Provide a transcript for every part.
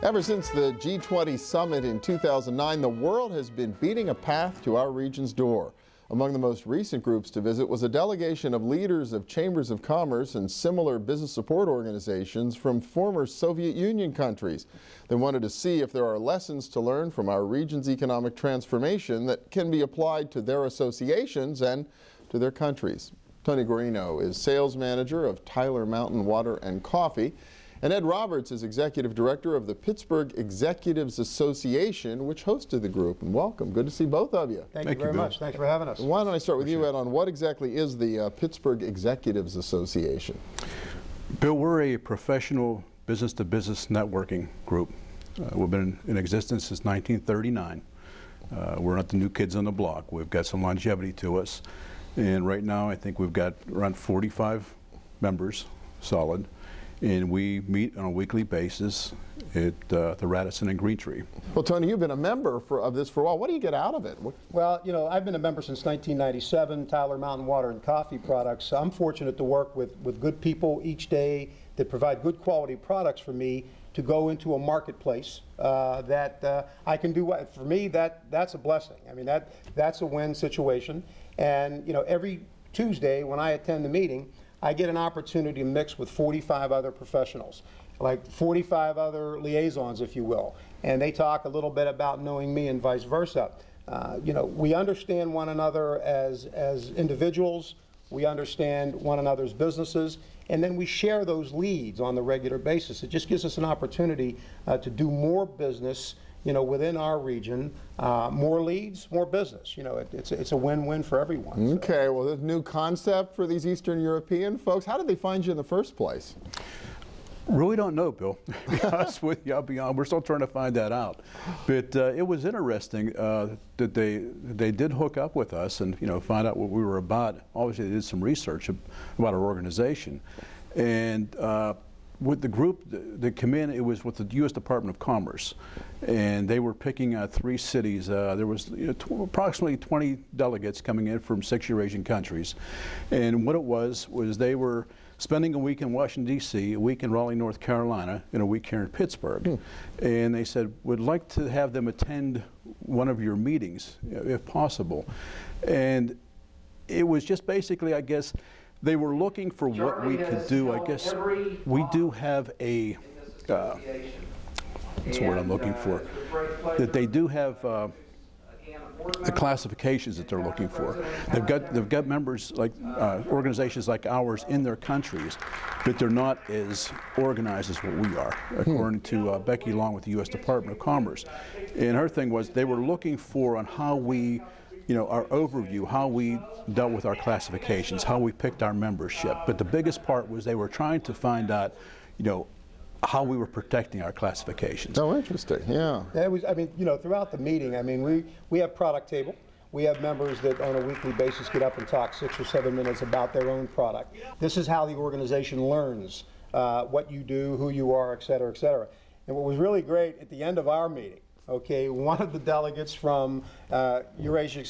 Ever since the G20 summit in 2009, the world has been beating a path to our region's door. Among the most recent groups to visit was a delegation of leaders of chambers of commerce and similar business support organizations from former Soviet Union countries. They wanted to see if there are lessons to learn from our region's economic transformation that can be applied to their associations and to their countries. Tony Guarino is sales manager of Tyler Mountain Water and Coffee. And Ed Roberts is executive director of the Pittsburgh Executives Association, which hosted the group. And welcome. Good to see both of you. Thank you very much. Thanks for having us. Why don't I start with you, Ed, on what exactly is the Pittsburgh Executives Association? Bill, we're a professional business-to-business networking group. We've been in existence since 1939. We're not the new kids on the block. We've got some longevity to us. And right now, I think we've got around 45 members, solid. And we meet on a weekly basis at the Radisson and Green Tree. Well, Tony, you've been a member of this for a while. What do you get out of it? Well, you know, I've been a member since 1997, Tyler Mountain Water and Coffee products. I'm fortunate to work with good people each day that provide good quality products for me to go into a marketplace that I can do. For me, that's a blessing. I mean, that's a win situation. And, you know, every Tuesday when I attend the meeting, I get an opportunity to mix with 45 other professionals, like 45 other liaisons, if you will, and they talk a little bit about knowing me and vice versa. You know, we understand one another as individuals, we understand one another's businesses, and then we share those leads on the regular basis. It just gives us an opportunity to do more business, you know, within our region, more leads, more business. You know, it's a win-win for everyone. Okay, well, this new concept for these Eastern European folks, how did they find you in the first place? Really don't know, Bill. To be honest with you, I'll be honest, we're still trying to find that out. But it was interesting that they did hook up with us and, you know, find out what we were about. Obviously, they did some research about our organization. And with the group that came in, it was with the U.S. Department of Commerce, and they were picking 3 cities. There was approximately 20 delegates coming in from 6 Eurasian countries, and what it was they were spending a week in Washington, D.C., a week in Raleigh, North Carolina, and a week here in Pittsburgh. And they said, we'd like to have them attend one of your meetings, if possible. And it was just basically, I guess, they were looking for what we could do. I guess we do have a, what's the word I'm looking for, that they do have the classifications that they're looking for. They've got members like organizations like ours in their countries, but they're not as organized as what we are, according to Becky Long with the U.S. Department of Commerce. And her thing was they were looking for on how we, you know, our overview, how we dealt with our classifications, how we picked our membership. But the biggest part was they were trying to find out, you know, how we were protecting our classifications. Oh, interesting, yeah. It was, I mean, you know, throughout the meeting, I mean, we have product table. We have members that on a weekly basis get up and talk 6 or 7 minutes about their own product. This is how the organization learns what you do, who you are, et cetera, et cetera. And what was really great at the end of our meeting, okay, one of the delegates from Eurasia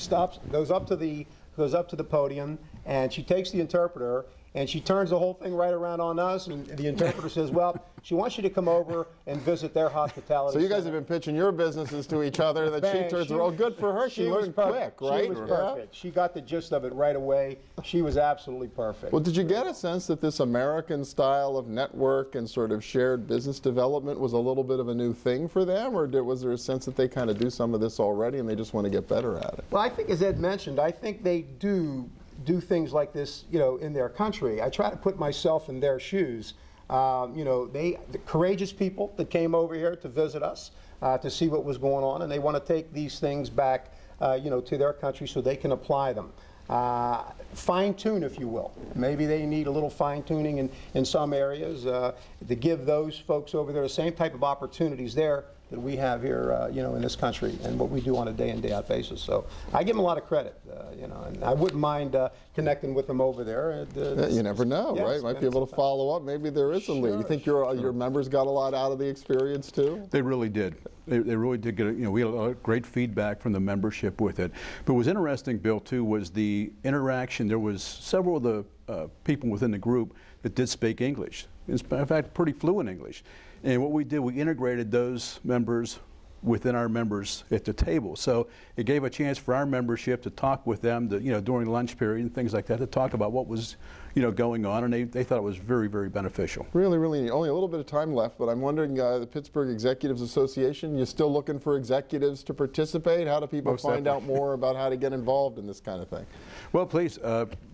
goes up to the podium, and she takes the interpreter and she turns the whole thing right around on us, and the interpreter says, well, she wants you to come over and visit their hospitality So you guys center. have been pitching your businesses to each other, that she turns around. Good for her. She learned quick, right? She was perfect. She got the gist of it right away. She was absolutely perfect. Well, did you get a sense that this American style of network and sort of shared business development was a little bit of a new thing for them, or was there a sense that they kind of do some of this already and they just want to get better at it? Well, I think, as Ed mentioned, I think they do things like this, you know, in their country. I try to put myself in their shoes. You know, the courageous people that came over here to visit us, to see what was going on, and they want to take these things back, you know, to their country so they can apply them. Fine-tune, if you will. Maybe they need a little fine-tuning in some areas to give those folks over there the same type of opportunities there that we have here, you know, in this country, and what we do on a day-in, day-out basis. So I give them a lot of credit, you know, and I wouldn't mind connecting with them over there. You never know, right? Might be able to follow up. Maybe there is a lead. You think your members got a lot out of the experience too? They really did. They really did get, you know, we had a lot of great feedback from the membership with it. But what was interesting, Bill, too, was the interaction. There was several of the people within the group that did speak English. In fact, pretty fluent English. And what we did, we integrated those members within our members at the table. So it gave a chance for our membership to talk with them, to, during lunch period and things like that, to talk about what was, going on, and they thought it was very, very beneficial. Really, really neat. Only a little bit of time left, but I'm wondering, the Pittsburgh Executives Association, you still looking for executives to participate? How do people find out more about how to get involved in this kind of thing? Well, please,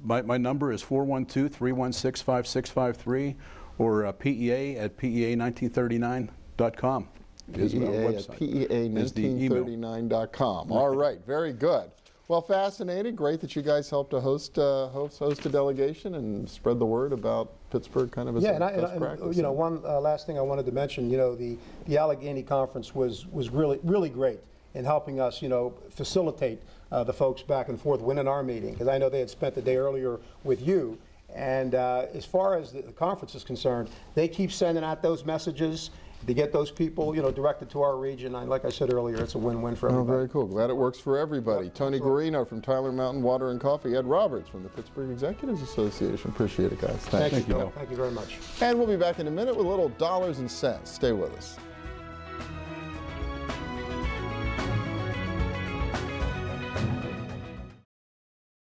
my number is 412-316-5653 or PEA@PEA1939.com. PEA1939.com. All right, very good. Well, fascinating. Great that you guys helped to host a delegation and spread the word about Pittsburgh kind of as a best practice. One last thing I wanted to mention, the Allegheny Conference was really great in helping us, facilitate the folks back and forth winning our meeting, because I know they had spent the day earlier with you. And as far as the conference is concerned, they keep sending out those messages to get those people, directed to our region. And like I said earlier, it's a win-win for everybody. Oh, very cool. Glad it works for everybody. Yep, Tony Guarino from Tyler Mountain Water and Coffee, Ed Roberts from the Pittsburgh Executives Association. Appreciate it, guys. Thank you, Bill. Thank you very much. And we'll be back in a minute with a little dollars and cents. Stay with us.